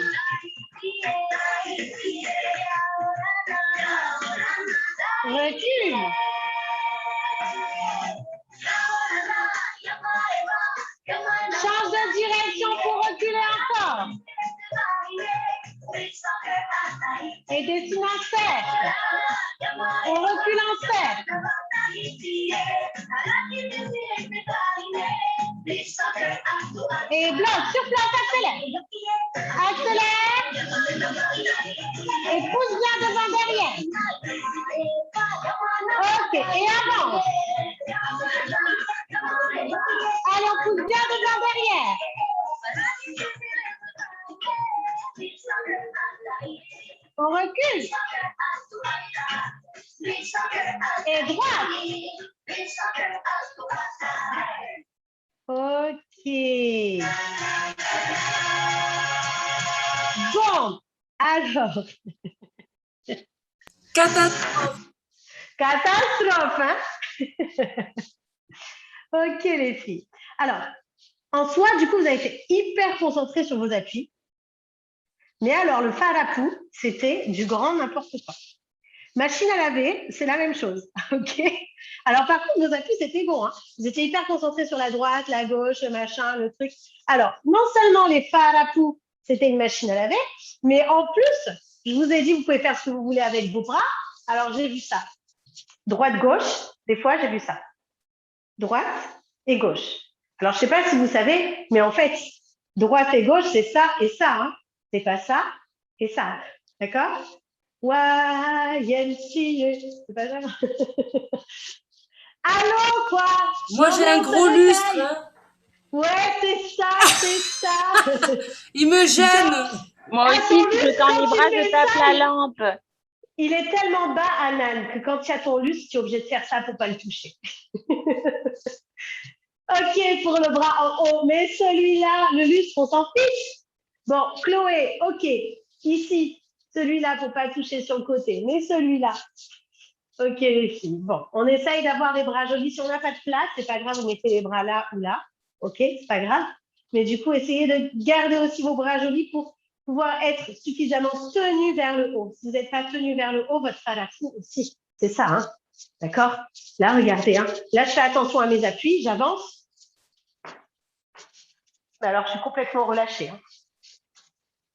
Recule. Change de direction pour reculer encore. Et dessine un cercle. On recule en cercle. Et bloc, sur place, accélère. Accélère. Et pousse bien devant derrière. Ok, et avance. Allez, on pousse bien devant derrière. On recule. Et droite. Ok. Bon, alors. Catastrophe. Catastrophe, hein? Ok, les filles. Alors, en soi, du coup, vous avez été hyper concentrés sur vos appuis. Mais alors, le farapu, c'était du grand n'importe quoi. Machine à laver, c'est la même chose. Ok. Alors, par contre, vos appuis, c'était bon. Hein. Vous étiez hyper concentrés sur la droite, la gauche, le machin, le truc. Alors, non seulement les farapu, c'était une machine à laver, mais en plus, je vous ai dit, vous pouvez faire ce que vous voulez avec vos bras. Alors, j'ai vu ça. Droite-gauche, des fois, j'ai vu ça. Droite et gauche. Alors, je ne sais pas si vous savez, mais en fait, droite et gauche, c'est ça et ça. Hein. C'est pas ça et ça. D'accord? C'est pas ça. Allô, quoi? Moi, j'ai un gros lustre. Hein. Ouais, c'est ça. Il me gêne. Moi aussi, si je tends les bras, je tape la lampe. Il est tellement bas, Anan, que quand tu as ton lustre, tu es obligé de faire ça pour ne pas le toucher. Ok, pour le bras en haut, mais celui-là, le lustre, on s'en fiche. Bon, Chloé, ok, ici, celui-là, pour ne pas toucher sur le côté, mais celui-là. Ok, les filles. Bon, on essaye d'avoir les bras jolis. Si on n'a pas de place, c'est pas grave, vous mettez les bras là ou là. Ok, c'est pas grave. Mais du coup, essayez de garder aussi vos bras jolis pour pouvoir être suffisamment tenus vers le haut. Si vous n'êtes pas tenu vers le haut, votre farafou aussi. C'est ça, hein? D'accord? Là, regardez, hein? Là, je fais attention à mes appuis, j'avance. Alors, je suis complètement relâchée. Hein?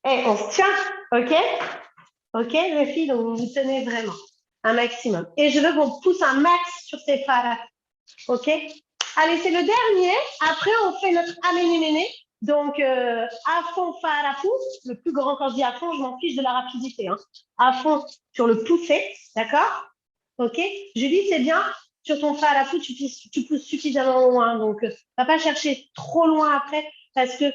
Et on se tient, ok? Ok, les filles, donc vous vous tenez vraiment un maximum. Et je veux qu'on pousse un max sur ces farafous. Ok? Allez, c'est le dernier. Après, on fait notre aménéméné. Donc, à fond, farafou. Le plus grand, quand je dis à fond, je m'en fiche de la rapidité. Hein. À fond sur le pousser. D'accord? Ok? Julie, c'est bien. Sur ton farafou, tu pousses suffisamment loin. Donc, va pas chercher trop loin après parce que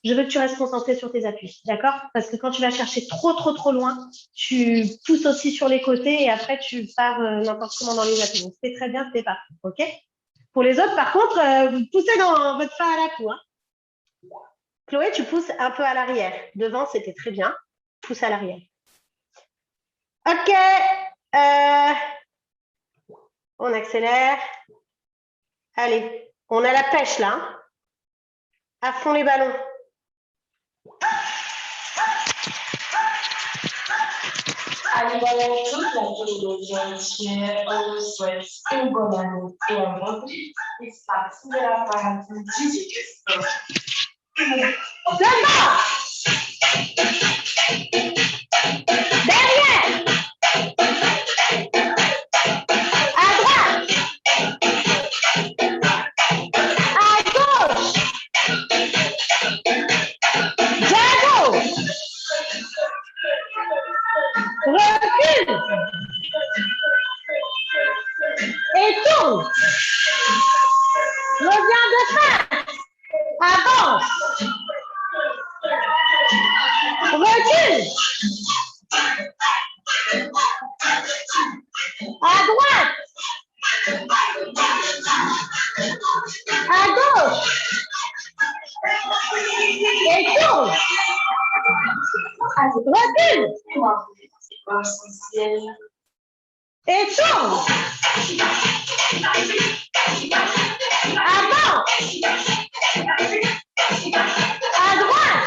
je veux que tu restes concentré sur tes appuis. D'accord? Parce que quand tu vas chercher trop loin, tu pousses aussi sur les côtés et après, tu pars n'importe comment dans les appuis. Donc, c'est très bien, c'est parti. Ok? Pour les autres, par contre, vous poussez dans votre farafou. Hein. Chloé, tu pousses un peu à l'arrière. Devant, c'était très bien. Pousse à l'arrière. Ok. On accélère. Allez, on a la pêche là. Hein. À fond les ballons. Allez, voilà toute la télévision entière. On vous souhaite une bonne année et un bon prix. Et c'est parti de la parenthèse du Devant. Derrière. À droite. À gauche. Jago. Recule. Et tourne. Reviens de face. Avance. Recule. À droite. À gauche. Et tourne. Recule. Et tourne. Avance. À droite.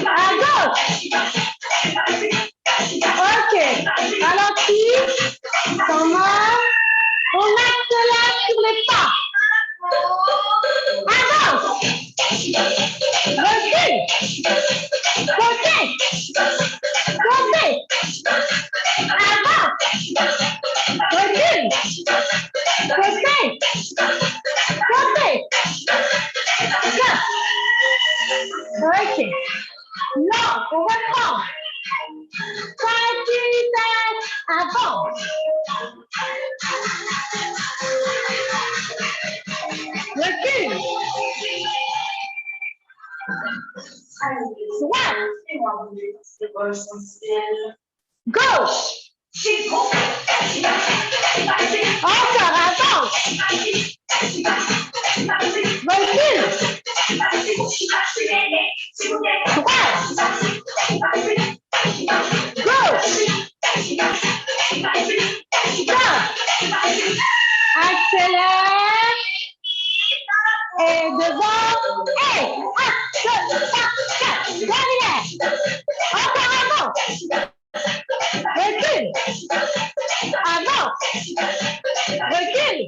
À gauche. Ok. Ralentis. Comment? On accélère sur les pas. Avance. Recule. Côté. Côté. Avance. Recule. Côté. Côté. Stop. Ok. Non, on reprend. Continue. Avance. Recule. Droite. Gauche. Encore, avance. Recule. Droite. Gauche. Stop. Accélère. Et devant. Et 1, 2, 3, 4. Derrière. Encore avant. Recule. Avance. Recule.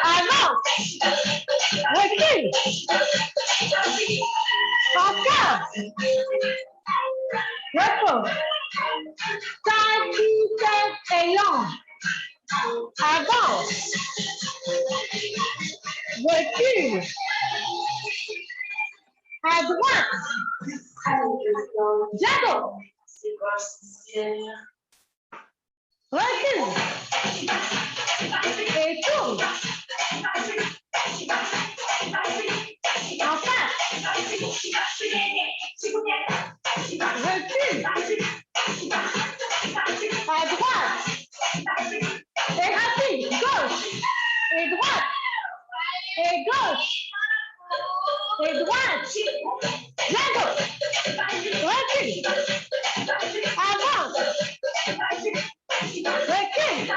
Avance. Recule. Encore. Repos. Time. recule. À droite. Diagonale. Recule. Et tourne. En face. Recule. À droite. Et rapide. Gauche. Et droite. Et gauche. Et droite. Diagonale. Recule. Avance. Recule.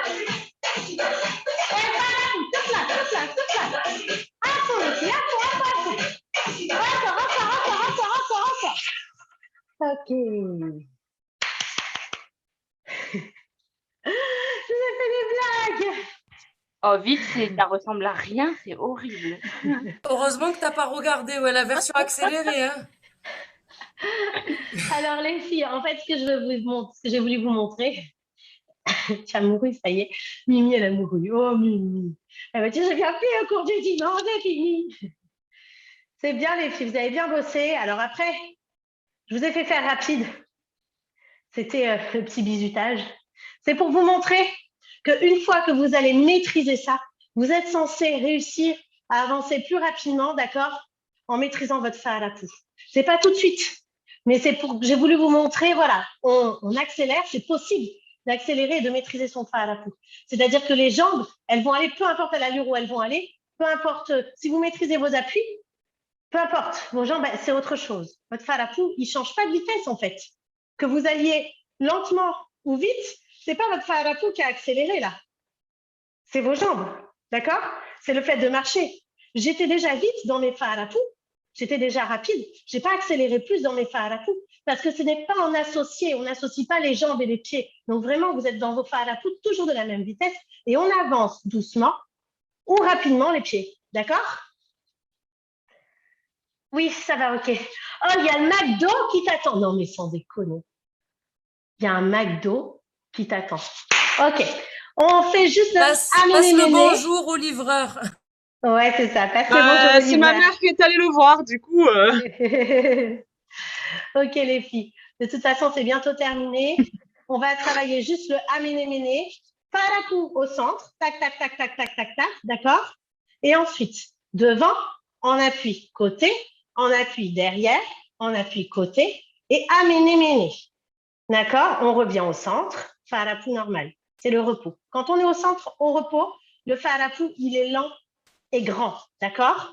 Et voilà, toute là. À fond, les filles, à fond. Encore. Ok. Je vous ai fait des blagues. Oh, vite, ça ressemble à rien, c'est horrible. Heureusement que t'as pas regardé la version accélérée. Hein. Alors les filles, en fait, ce que j'ai voulu vous montrer, tu as mouru, ça y est. Mimi, elle a mouru. Oh, Mimi. Elle m'a dit, j'ai bien fait au cours du dimanche, c'est fini. C'est bien les filles, vous avez bien bossé. Alors après, je vous ai fait faire rapide. C'était le petit bisutage. C'est pour vous montrer qu'une fois que vous allez maîtriser ça, vous êtes censé réussir à avancer plus rapidement, d'accord, en maîtrisant votre fa à la pouf. C'est pas tout de suite, mais c'est pour j'ai voulu vous montrer, voilà, on accélère, c'est possible d'accélérer et de maîtriser son fa à la pouf. C'est-à-dire que les jambes, elles vont aller, peu importe à l'allure où elles vont aller, peu importe si vous maîtrisez vos appuis, peu importe, vos jambes, c'est autre chose. Votre fa à la pouf, il ne change pas de vitesse en fait. Que vous alliez lentement ou vite, c'est pas votre fa à la pouf qui a accéléré là. C'est vos jambes, d'accord? C'est le fait de marcher. J'étais déjà vite dans mes fa à la pouf, j'étais déjà rapide. Je n'ai pas accéléré plus dans mes fa à la pouf parce que ce n'est pas en associé. On n'associe pas les jambes et les pieds. Donc vraiment, vous êtes dans vos fa à la pouf toujours de la même vitesse et on avance doucement ou rapidement les pieds, d'accord? Oui, ça va, ok. Oh, il y a le McDo qui t'attend. Non, mais sans déconner. Il y a un McDo qui t'attend. Ok. On fait juste Passe le bonjour au livreur. Ouais, c'est ça. Passe le bonjour au livreur. C'est ma mère qui est allée le voir, du coup. Ok, les filles. De toute façon, c'est bientôt terminé. On va travailler juste le améné-méné. Pas à la coup au centre. Tac, tac, tac, tac, tac, tac, tac. D'accord? Et ensuite, devant, en appui côté, en appui derrière, en appui côté et améné-méné. D'accord? On revient au centre. Fa à la pouf normal. C'est le repos. Quand on est au centre, au repos, le fa à la pouf, il est lent et grand. D'accord?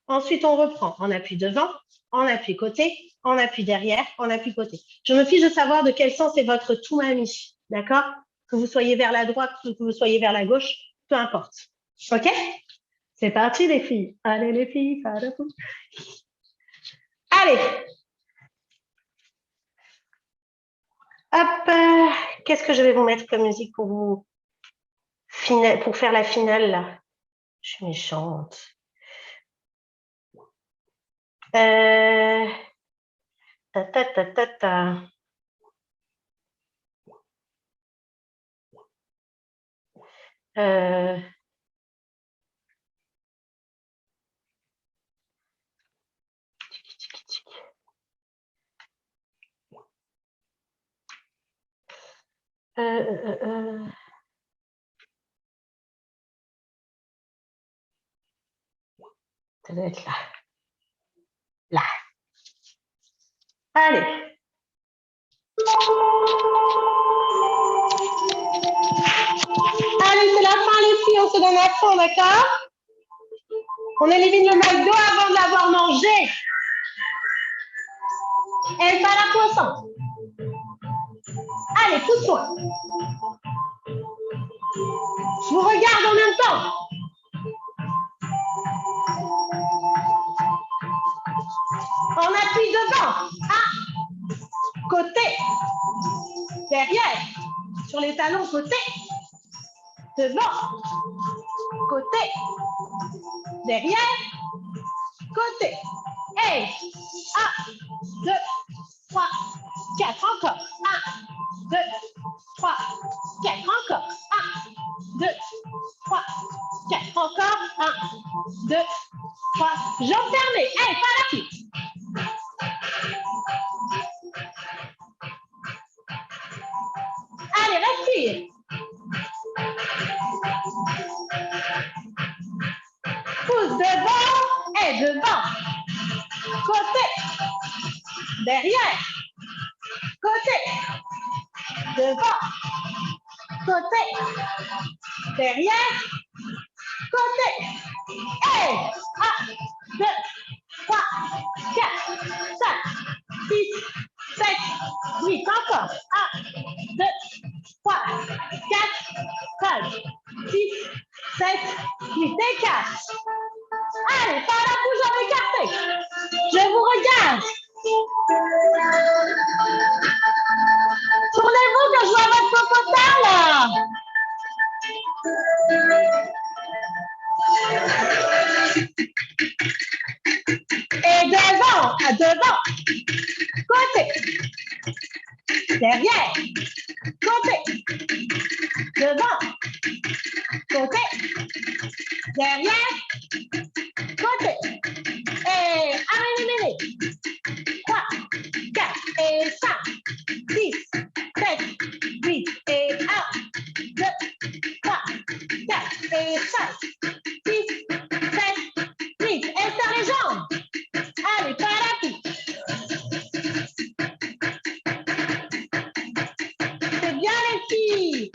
Ensuite, on reprend en appui devant, en appui côté, en appui derrière, en appui côté. Je me fiche de savoir de quel sens est votre toumami. D'accord? Que vous soyez vers la droite ou que vous soyez vers la gauche, peu importe. OK? C'est parti, les filles. Allez, les filles, fa à la pouf. Allez! Hop, qu'est-ce que je vais vous mettre comme musique pour faire la finale là? Je suis méchante. Ta ta ta ta ta. Ça doit être là. Là. Allez. Allez, c'est la fin, les filles. On se donne à fond, d'accord? On élimine le McDo avant de l'avoir mangé. Elle va à la poisson. Allez, pousse-toi. Je vous regarde en même temps. On appuie devant. Ah, côté. Derrière. Sur les talons, côté. Devant. Côté. Derrière. Côté. Hey. 1, 2, 3, 4. Encore. 1, 2, 3, 4. Encore. 1, 2, 3, 4. Encore. 1, 2, Jambes fermées. Hey, pas la pied. Allez, respire. Pousse devant et devant. Côté. Derrière. Côté. Devant. Côté. Derrière. Côté. Et 1, 2, 3, 4, 5, 6, 7, 8. Encore. 1, 2, 3, 4, 5, 6, 7, 8. Décache. Allez, par la bouche en écarté. Je vous regarde. Tournez-vous que je vois votre popotin là. Et devant, côté, derrière, côté, devant, côté, derrière, côté. Et amenez, 3, 4 et 5, 6, 7, 8 et 1, 2, 3, 4 et 5, 6, 7, 8. Et sur les jambes. Allez, par la pied. C'est bien les filles.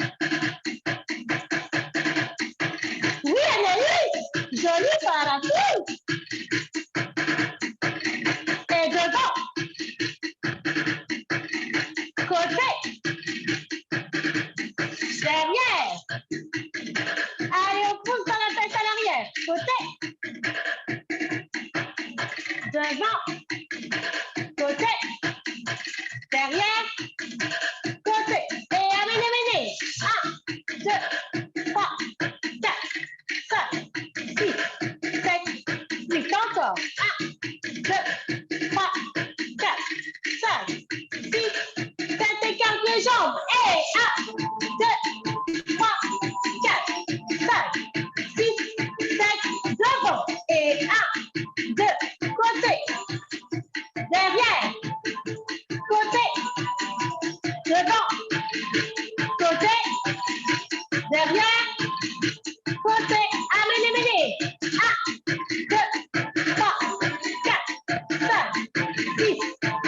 Oui, Anneli. Jolie par la pied. Et devant. Côté. Derrière. Allez, on pousse dans la tête à l'arrière. Côté. Devant. Côté. Derrière. Côté. Et amenez. 1, 2, 3, 4, 5, 6, 7, 8. Encore. 1, 2, 3, 4, 5, 6, 7. Écarte les jambes. Et 1, 2, 3, 4, 5, 6, 7. Devant. Et 1, 2, côté. Derrière. Côté. Devant. Côté. Derrière. Côté. Amenez. 1, 2, 3, 4, 5, 6.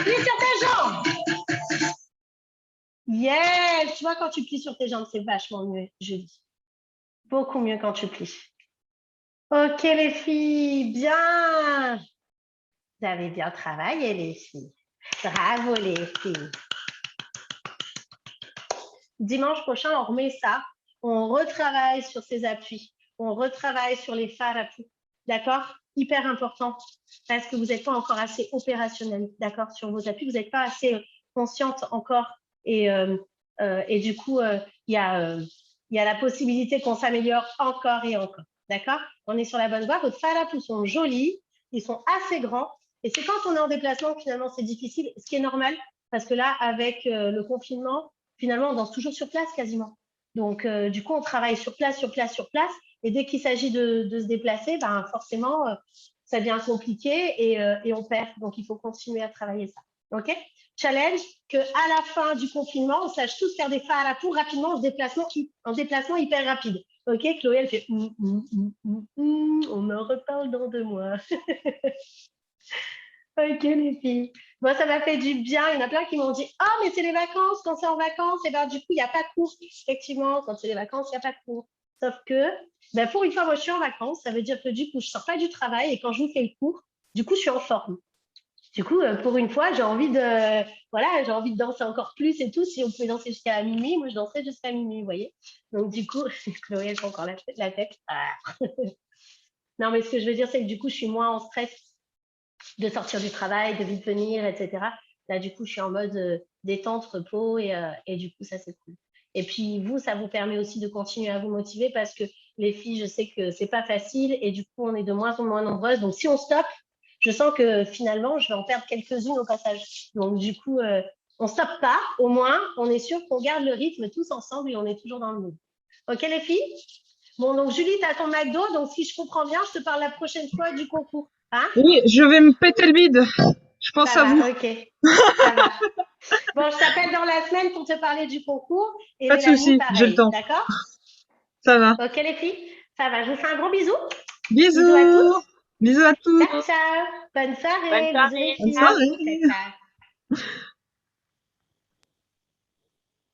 Plie sur tes jambes. Yes. Tu vois, quand tu plies sur tes jambes, c'est vachement mieux, Julie. Beaucoup mieux quand tu plies. Ok, les filles. Bien. Vous avez bien travaillé, les filles. Bravo, les filles. Dimanche prochain, on remet ça. On retravaille sur ces appuis. On retravaille sur les farapous. D'accord? Hyper important. Parce que vous n'êtes pas encore assez opérationnel. D'accord? Sur vos appuis, vous n'êtes pas assez consciente encore. Et du coup, il y a la possibilité qu'on s'améliore encore et encore. D'accord? On est sur la bonne voie. Vos farapous sont jolis. Ils sont assez grands. Et c'est quand on est en déplacement que finalement c'est difficile, ce qui est normal, parce que là, avec le confinement, finalement, on danse toujours sur place quasiment. Donc, du coup, on travaille sur place. Et dès qu'il s'agit de se déplacer, ben, forcément, ça devient compliqué et on perd. Donc, il faut continuer à travailler ça. OK? Challenge qu'à la fin du confinement, on sache tous faire des farapous rapidement en déplacement hyper rapide. OK? Chloé, elle fait on en reparle dans 2 mois. Ok, les filles. Moi, ça m'a fait du bien. Il y en a plein qui m'ont dit « Oh, mais c'est les vacances. Quand c'est en vacances, et ben, du coup, il n'y a pas de cours. » Effectivement, quand c'est les vacances, il n'y a pas de cours. Sauf que, ben, pour une fois, moi, je suis en vacances. Ça veut dire que du coup, je ne sors pas du travail. Et quand je vous fais le cours, du coup, je suis en forme. Du coup, pour une fois, j'ai envie de danser encore plus et tout. Si on pouvait danser jusqu'à minuit, moi, je danserais jusqu'à minuit, vous voyez. Donc, du coup, Chloé, elle fait encore la tête. Ah. Non, mais ce que je veux dire, c'est que du coup, je suis moins en stress de sortir du travail, de vite venir, etc. Là, du coup, je suis en mode détente, repos et du coup, ça, c'est cool. Et puis, vous, ça vous permet aussi de continuer à vous motiver parce que les filles, je sais que c'est pas facile et du coup, on est de moins en moins nombreuses. Donc, si on stoppe, je sens que finalement, je vais en perdre quelques-unes au passage. Donc, du coup, on stoppe pas. Au moins, on est sûr qu'on garde le rythme tous ensemble et on est toujours dans le mood. OK, les filles? Bon, donc, Julie, tu as ton McDo. Donc, si je comprends bien, je te parle la prochaine fois du concours. Hein? Oui, je vais me péter le bide. Je pense Ça à vous. va, ok. Ça va. Bon, je t'appelle dans la semaine pour te parler du concours. Et Pas de Mélanie, souci, j'ai le pareil. temps. D'accord? Ça va. Ok, les filles? Ça va. Je vous fais un gros bisou. Bisous. Bisous à tous. Bisous à tous. Ciao, ciao. Bonne Bonne soirée. Bisous, les soirée. Bonne filles. soirée. Ciao, ciao.